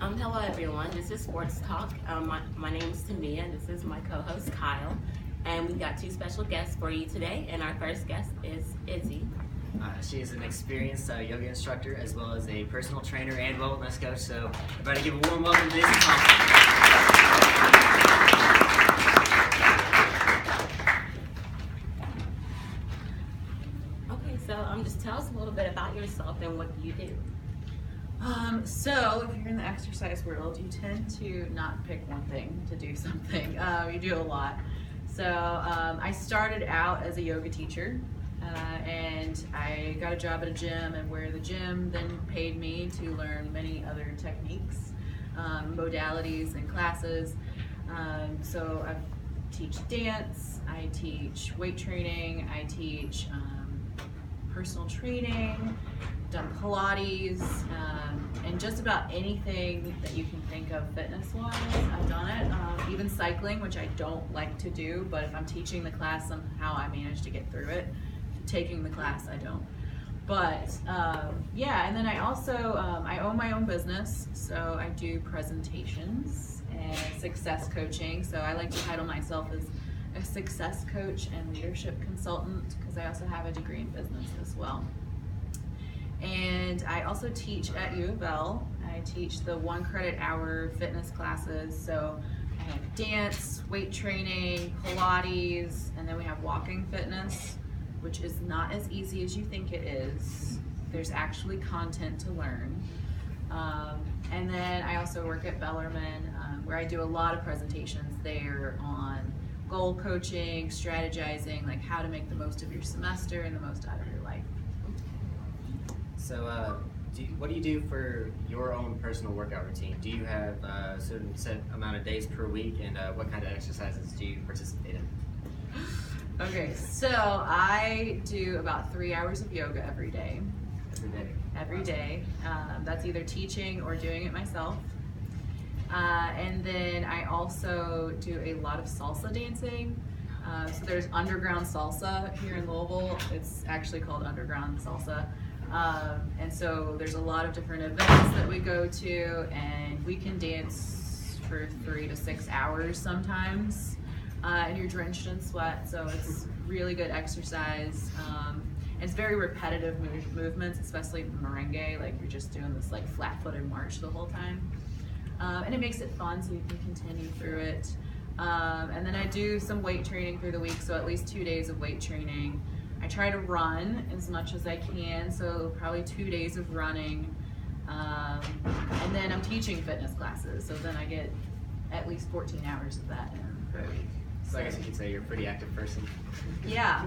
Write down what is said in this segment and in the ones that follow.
Hello everyone, this is Sports Talk. My name is Tamia, and this is my co-host Kyle. And we've got two special guests for you today, and our first guest is Izzy. She is an experienced yoga instructor as well as a personal trainer and wellness coach. So everybody give a warm welcome to Izzy. Okay, so just tell us a little bit about yourself and what you do. So if you're in the exercise world, you tend to not pick one thing to do something. You do a lot. So I started out as a yoga teacher, and I got a job at a gym, and where the gym then paid me to learn many other techniques, modalities and classes. So I teach dance, I teach weight training, I teach personal training, done Pilates, and just about anything that you can think of fitness-wise, I've done it. Even cycling, which I don't like to do, but if I'm teaching the class, somehow I manage to get through it. Taking the class, I don't. But yeah, and then I also, I own my own business, so I do presentations and success coaching. So I like to title myself as a success coach and leadership consultant because I also have a degree in business as well. And I also teach at U of L. I teach the 1 credit hour fitness classes. So I have dance, weight training, Pilates, and then we have walking fitness, which is not as easy as you think it is. There's actually content to learn. And then I also work at Bellarmine, where I do a lot of presentations there on goal coaching, strategizing, like how to make the most of your semester and the most out of your life. So what do you do for your own personal workout routine? Do you have a certain set amount of days per week, and what kind of exercises do you participate in? Okay, so I do about 3 hours of yoga every day. Every day. That's either teaching or doing it myself. And then I also do a lot of salsa dancing. So there's underground salsa here in Louisville. It's actually called underground salsa. And so there's a lot of different events that we go to, and we can dance for 3 to 6 hours sometimes. And you're drenched in sweat, so it's really good exercise. It's very repetitive movements, especially merengue, like you're just doing this like flat-footed march the whole time. And it makes it fun so you can continue through it. And then I do some weight training through the week, so at least 2 days of weight training. I try to run as much as I can, so probably 2 days of running. And then I'm teaching fitness classes, so then I get at least 14 hours of that in per week. So I guess you could say you're a pretty active person. Yeah.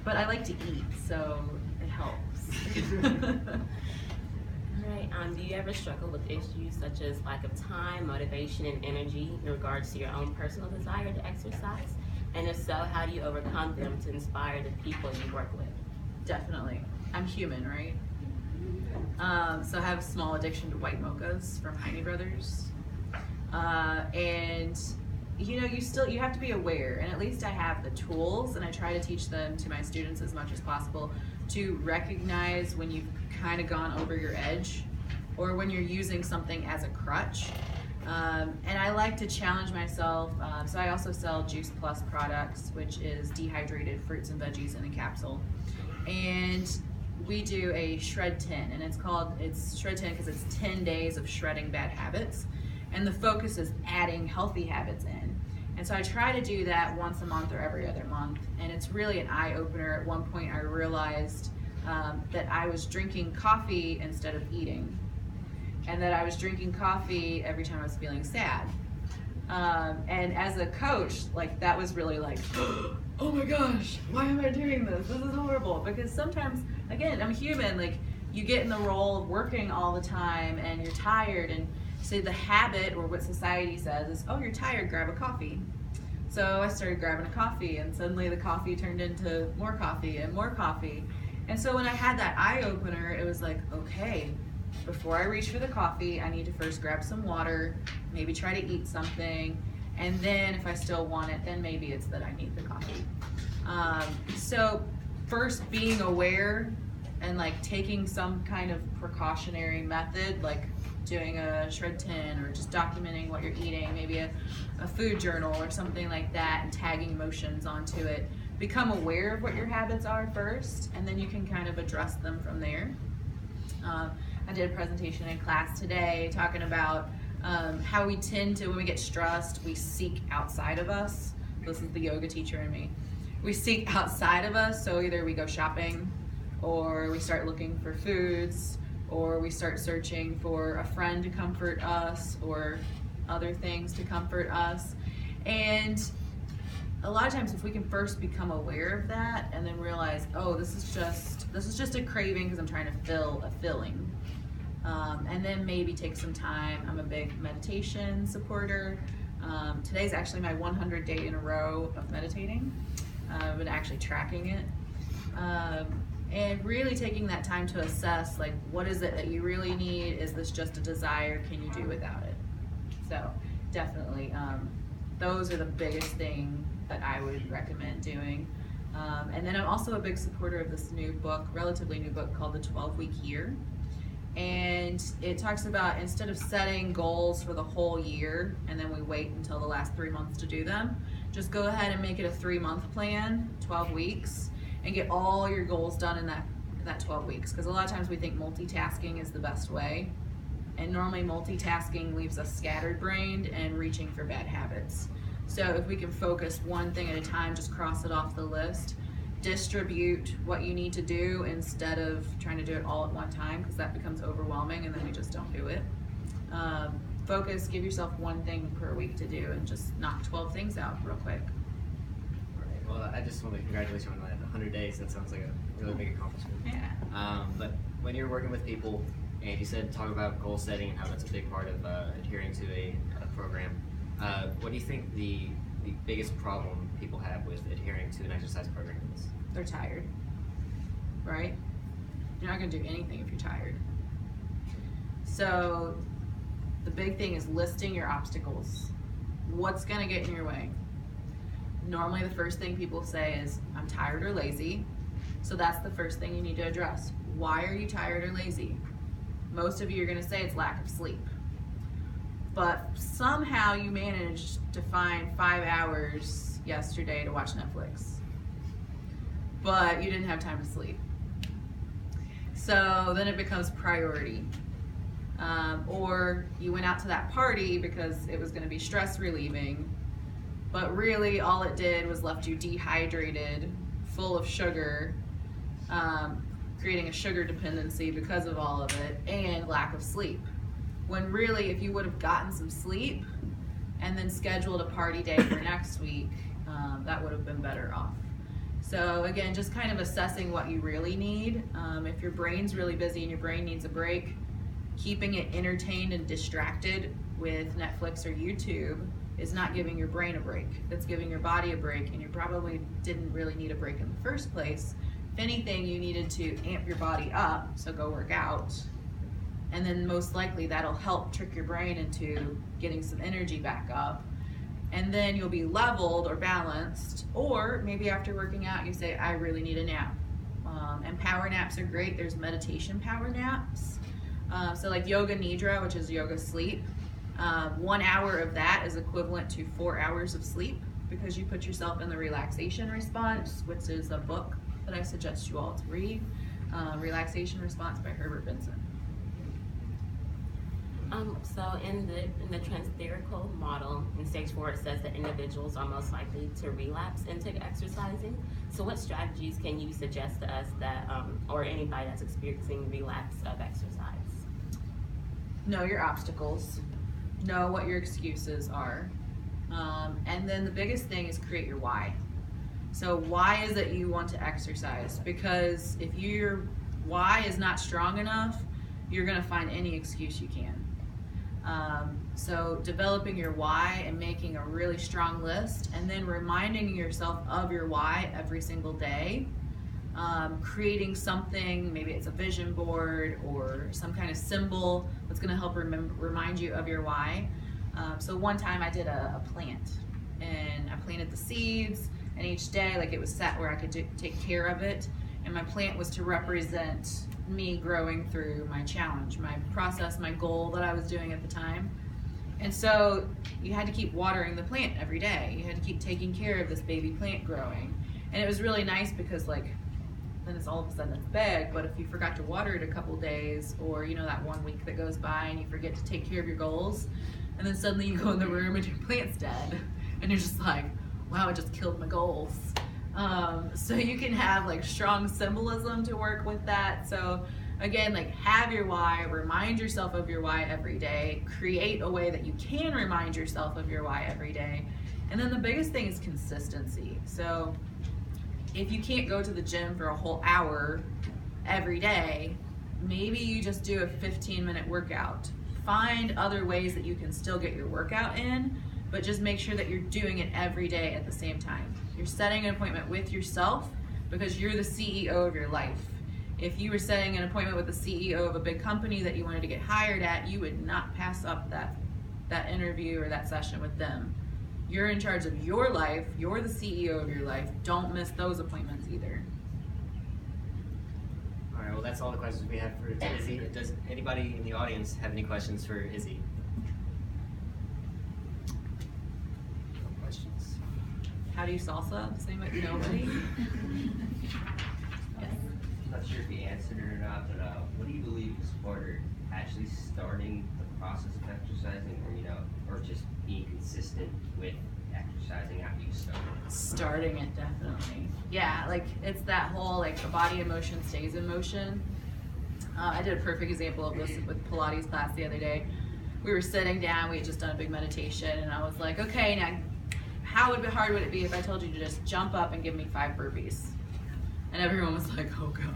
But I like to eat, so it helps. Right. Do you ever struggle with issues such as lack of time, motivation, and energy in regards to your own personal desire to exercise? And if so, how do you overcome them to inspire the people you work with? Definitely. I'm human, right? So I have a small addiction to white mochas from Heine Brothers. And you have to be aware, and at least I have the tools, and I try to teach them to my students as much as possible to recognize when you've kind of gone over your edge or when you're using something as a crutch. And I like to challenge myself, so I also sell Juice Plus products, which is dehydrated fruits and veggies in a capsule. And we do a Shred 10, and it's Shred 10 because it's 10 days of shredding bad habits. And the focus is adding healthy habits in. And so I try to do that once a month or every other month. And it's really an eye-opener. At one point I realized that I was drinking coffee instead of eating. And that I was drinking coffee every time I was feeling sad. And as a coach, like that was really like, oh my gosh, why am I doing this? This is horrible. Because sometimes, again, I'm human. Like you get in the role of working all the time and you're tired, and so the habit, or what society says, is, oh, you're tired, grab a coffee. So I started grabbing a coffee, and suddenly the coffee turned into more coffee and more coffee. And so when I had that eye-opener, it was like, okay, before I reach for the coffee, I need to first grab some water, maybe try to eat something, and then if I still want it, then maybe it's that I need the coffee. So first being aware and like taking some kind of precautionary method, like doing a shred 10 or just documenting what you're eating, maybe a food journal or something like that, and tagging emotions onto it. Become aware of what your habits are first, and then you can kind of address them from there. I did a presentation in class today talking about how we tend to, when we get stressed, we seek outside of us. This is the yoga teacher in me. We seek outside of us, so either we go shopping, or we start looking for foods, or we start searching for a friend to comfort us, or other things to comfort us. And a lot of times, if we can first become aware of that and then realize, oh, this is just a craving because I'm trying to fill a filling. And then maybe take some time. I'm a big meditation supporter. Today's actually my 100 day in a row of meditating. I've been actually tracking it. And really taking that time to assess, like, what is it that you really need? Is this just a desire? Can you do without it? So definitely, those are the biggest thing that I would recommend doing. And then I'm also a big supporter of this new book, relatively new book, called The 12-Week Year. And it talks about, instead of setting goals for the whole year and then we wait until the last 3 months to do them, just go ahead and make it a 3-month plan, 12 weeks, and get all your goals done in that 12 weeks. Because a lot of times we think multitasking is the best way. And normally multitasking leaves us scattered-brained and reaching for bad habits. So if we can focus one thing at a time, just cross it off the list, distribute what you need to do instead of trying to do it all at one time, because that becomes overwhelming and then we just don't do it. Focus, give yourself one thing per week to do, and just knock 12 things out real quick. All right. Well, I just want to congratulate you on that 100 days. That sounds like a really big accomplishment. Yeah. But when you're working with people, and you said talk about goal setting and how that's a big part of adhering to a program, what do you think the biggest problem people have with adhering to an exercise program is? They're tired, right? You're not gonna do anything if you're tired. So the big thing is listing your obstacles. What's gonna get in your way? Normally the first thing people say is, I'm tired or lazy. So that's the first thing you need to address. Why are you tired or lazy? Most of you are gonna say it's lack of sleep. But somehow you managed to find 5 hours yesterday to watch Netflix. But you didn't have time to sleep. So then it becomes priority. Or you went out to that party because it was gonna be stress relieving, but really all it did was left you dehydrated, full of sugar, creating a sugar dependency because of all of it, and lack of sleep. When really, if you would have gotten some sleep and then scheduled a party day for next week, that would have been better off. So again, just kind of assessing what you really need. If your brain's really busy and your brain needs a break, keeping it entertained and distracted with Netflix or YouTube is not giving your brain a break. It's giving your body a break, and you probably didn't really need a break in the first place. If anything, you needed to amp your body up, so go work out. And then most likely that'll help trick your brain into getting some energy back up. And then you'll be leveled or balanced, or maybe after working out you say, I really need a nap. And power naps are great. There's meditation power naps. So like yoga nidra, which is yoga sleep, 1 hour of that is equivalent to 4 hours of sleep, because you put yourself in the relaxation response, which is a book that I suggest you all to read, Relaxation Response by Herbert Benson. So in the transtheorical model, in stage 4, it says that individuals are most likely to relapse into exercising. So what strategies can you suggest to us that, or anybody that's experiencing relapse of exercise? Know your obstacles. Know what your excuses are. And then the biggest thing is create your why. So why is it you want to exercise? Because if your why is not strong enough, you're gonna find any excuse you can. So developing your why and making a really strong list, and then reminding yourself of your why every single day. Creating something, maybe it's a vision board or some kind of symbol that's gonna help remind you of your why. So one time I did a plant, and I planted the seeds, and each day, like, it was set where I could take care of it, and my plant was to represent me growing through my challenge, my process, my goal that I was doing at the time. And so you had to keep watering the plant every day. You had to keep taking care of this baby plant growing. And it was really nice because like, then it's all of a sudden it's big, but if you forgot to water it a couple days, or you know, that 1 week that goes by and you forget to take care of your goals, and then suddenly you go in the room and your plant's dead, and you're just like, wow, I just killed my goals. So you can have like strong symbolism to work with that. So again, like have your why, remind yourself of your why every day, create a way that you can remind yourself of your why every day. And then the biggest thing is consistency. So if you can't go to the gym for a whole hour every day, maybe you just do a 15-minute workout. Find other ways that you can still get your workout in, but just make sure that you're doing it every day at the same time. You're setting an appointment with yourself because you're the CEO of your life. If you were setting an appointment with the CEO of a big company that you wanted to get hired at, you would not pass up that interview or that session with them. You're in charge of your life. You're the CEO of your life. Don't miss those appointments either. All right, well, that's all the questions we have for Izzy. Does anybody in the audience have any questions for Izzy? No questions? How do you salsa? The same with nobody? Yes. I'm not sure if you answered it or not, but what do you believe is harder, actually starting the process of exercising, or just being consistent with exercising after you start? Starting it, definitely. Yeah, like it's that whole like the body in motion stays in motion. I did a perfect example of this with Pilates class the other day. We were sitting down, we had just done a big meditation, and I was like, okay, now how hard would it be if I told you to just jump up and give me 5 burpees? And everyone was like, oh God.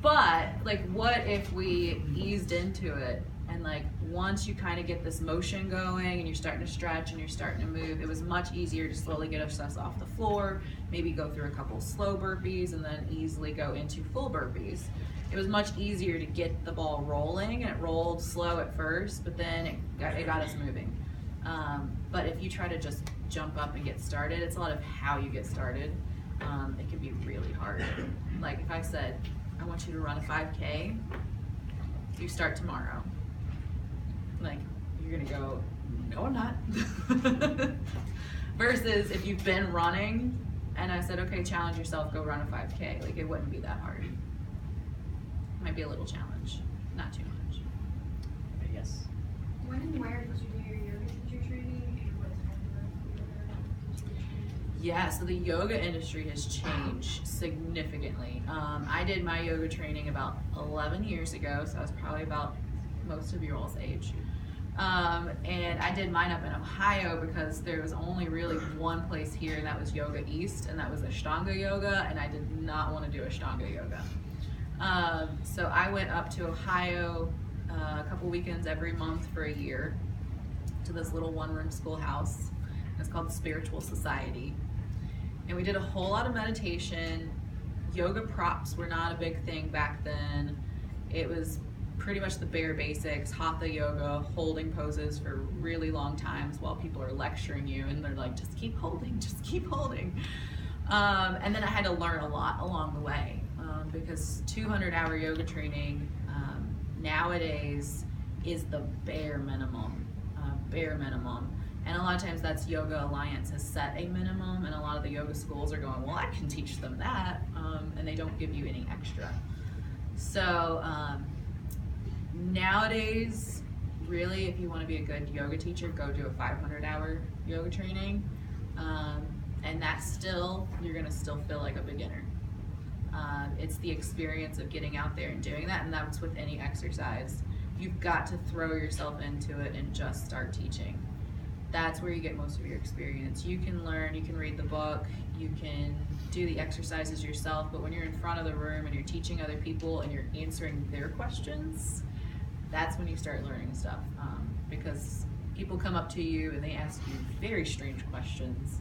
But like, what if we eased into it? And like, once you kind of get this motion going and you're starting to stretch and you're starting to move, it was much easier to slowly get ourselves off the floor, maybe go through a couple slow burpees and then easily go into full burpees. It was much easier to get the ball rolling, and it rolled slow at first, but then it got us moving. But if you try to just jump up and get started, it's a lot of how you get started. It can be really hard. Like if I said, I want you to run a 5K, you start tomorrow. Like, you're gonna go, no I'm not. Versus if you've been running and I said, okay, challenge yourself, go run a 5K. Like, it wouldn't be that hard. Might be a little challenge, not too much. Yes. When and where did you do your yoga teacher training, and what type of yoga teacher training? Yeah, so the yoga industry has changed significantly. I did my yoga training about 11 years ago, so I was probably about most of your all's age. And I did mine up in Ohio because there was only really one place here, and that was Yoga East, and that was Ashtanga Yoga, and I did not want to do Ashtanga Yoga. So I went up to Ohio a couple weekends every month for a year to this little one-room schoolhouse. It's called the Spiritual Society. And we did a whole lot of meditation. Yoga props were not a big thing back then. It was pretty much the bare basics, hatha yoga, holding poses for really long times while people are lecturing you and they're like, just keep holding, just keep holding. And then I had to learn a lot along the way because 200-hour yoga training nowadays is the bare minimum. And a lot of times that's Yoga Alliance has set a minimum, and a lot of the yoga schools are going, well, I can teach them that, and they don't give you any extra. So nowadays, really, if you want to be a good yoga teacher, go do a 500-hour yoga training, and that's still, you're going to still feel like a beginner. It's the experience of getting out there and doing that, and that's with any exercise. You've got to throw yourself into it and just start teaching. That's where you get most of your experience. You can learn, you can read the book, you can do the exercises yourself, but when you're in front of the room and you're teaching other people and you're answering their questions, that's when you start learning stuff. Because people come up to you and they ask you very strange questions,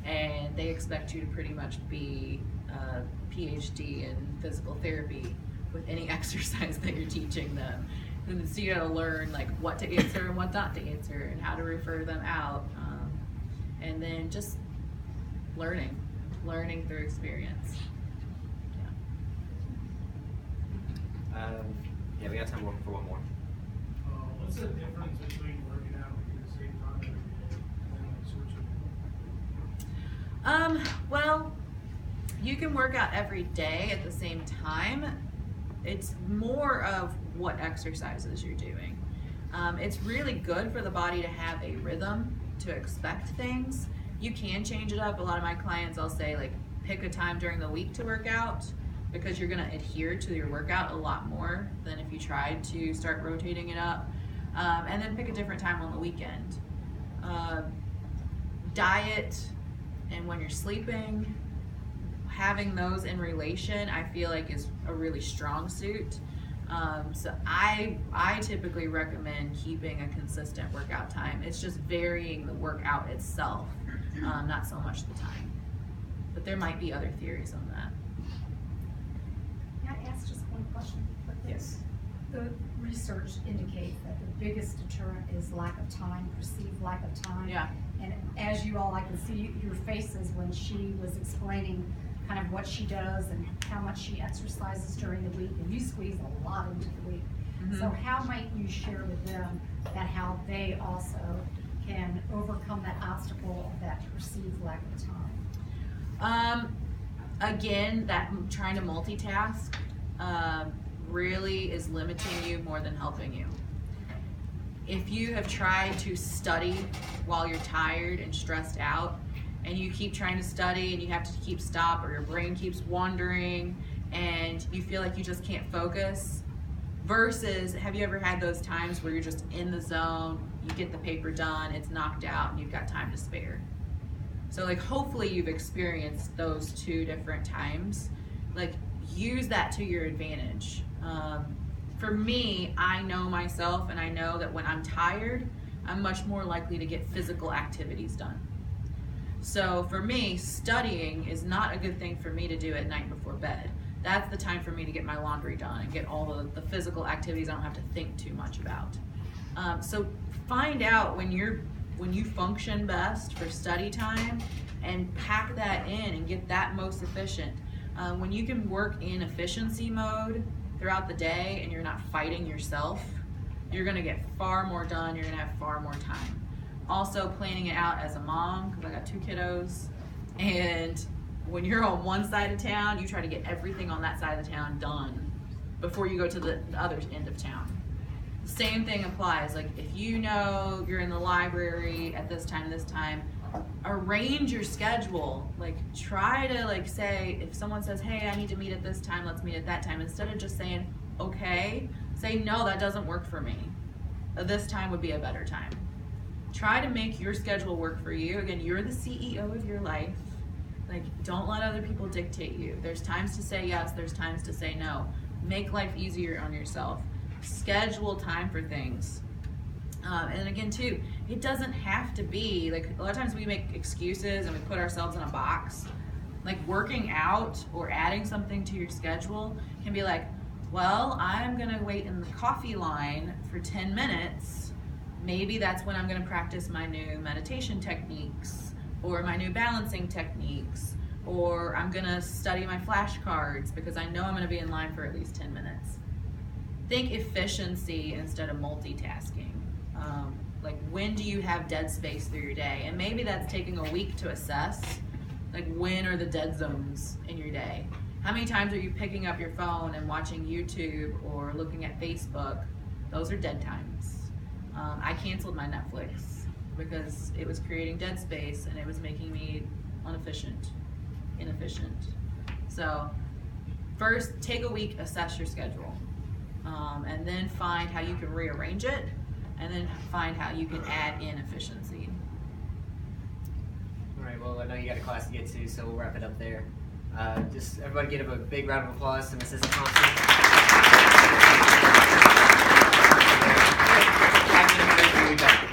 and they expect you to pretty much be a PhD in physical therapy with any exercise that you're teaching them. And so you gotta learn like what to answer and what not to answer and how to refer them out. And then just learning through experience. Yeah, we got time for one more. What's the difference between working out at the same time every day and then switching? Well, you can work out every day at the same time. It's more of what exercises you're doing. It's really good for the body to have a rhythm, to expect things. You can change it up. A lot of my clients, I'll say, like, pick a time during the week to work out, because you're gonna adhere to your workout a lot more than if you tried to start rotating it up. And then pick a different time on the weekend. Diet and when you're sleeping, having those in relation, I feel like is a really strong suit. So I typically recommend keeping a consistent workout time. It's just varying the workout itself, not so much the time. But there might be other theories on that. Can I ask just one question? Yes. The research indicates that the biggest deterrent is lack of time, perceived lack of time. Yeah. And as you all, I can see your faces when she was explaining kind of what she does and how much she exercises during the week, and you squeeze a lot into the week. Mhm. So how might you share with them that how they also can overcome that obstacle of that perceived lack of time? Again, that trying to multitask really is limiting you more than helping you. If you have tried to study while you're tired and stressed out, and you keep trying to study and you have to keep stop, or your brain keeps wandering and you feel like you just can't focus, versus have you ever had those times where you're just in the zone, you get the paper done, it's knocked out, and you've got time to spare? So like, hopefully you've experienced those two different times. Like, use that to your advantage. For me, I know myself, and I know that when I'm tired, I'm much more likely to get physical activities done. So for me, studying is not a good thing for me to do at night before bed. That's the time for me to get my laundry done and get all the physical activities I don't have to think too much about. So find out when you function best for study time, and pack that in and get that most efficient. When you can work in efficiency mode throughout the day and you're not fighting yourself, you're gonna get far more done, you're gonna have far more time. Also, planning it out as a mom, because I got 2 kiddos, and when you're on one side of town, you try to get everything on that side of the town done before you go to the other end of town. The same thing applies. Like, if you know you're in the library at this time, arrange your schedule. Like, try to, like, say, if someone says, hey, I need to meet at this time, let's meet at that time, instead of just saying, okay, say, no, that doesn't work for me. This time would be a better time. Try to make your schedule work for you. Again, you're the CEO of your life. Like, don't let other people dictate you. There's times to say yes, there's times to say no. Make life easier on yourself. Schedule time for things. And again, too, it doesn't have to be, like, a lot of times we make excuses and we put ourselves in a box. Like, working out or adding something to your schedule can be like, well, I'm gonna wait in the coffee line for 10 minutes. Maybe that's when I'm gonna practice my new meditation techniques, or my new balancing techniques, or I'm gonna study my flashcards because I know I'm gonna be in line for at least 10 minutes. Think efficiency instead of multitasking. Like, when do you have dead space through your day? And maybe that's taking a week to assess, like, when are the dead zones in your day? How many times are you picking up your phone and watching YouTube or looking at Facebook? Those are dead times. I canceled my Netflix because it was creating dead space and it was making me inefficient. So first, take a week, assess your schedule, and then find how you can rearrange it, and then find how you can add in efficiency. All right, well, I know you got a class to get to, so we'll wrap it up there. Just everybody give a big round of applause to Mrs. Thompson. 5 minutes break, we'll be back.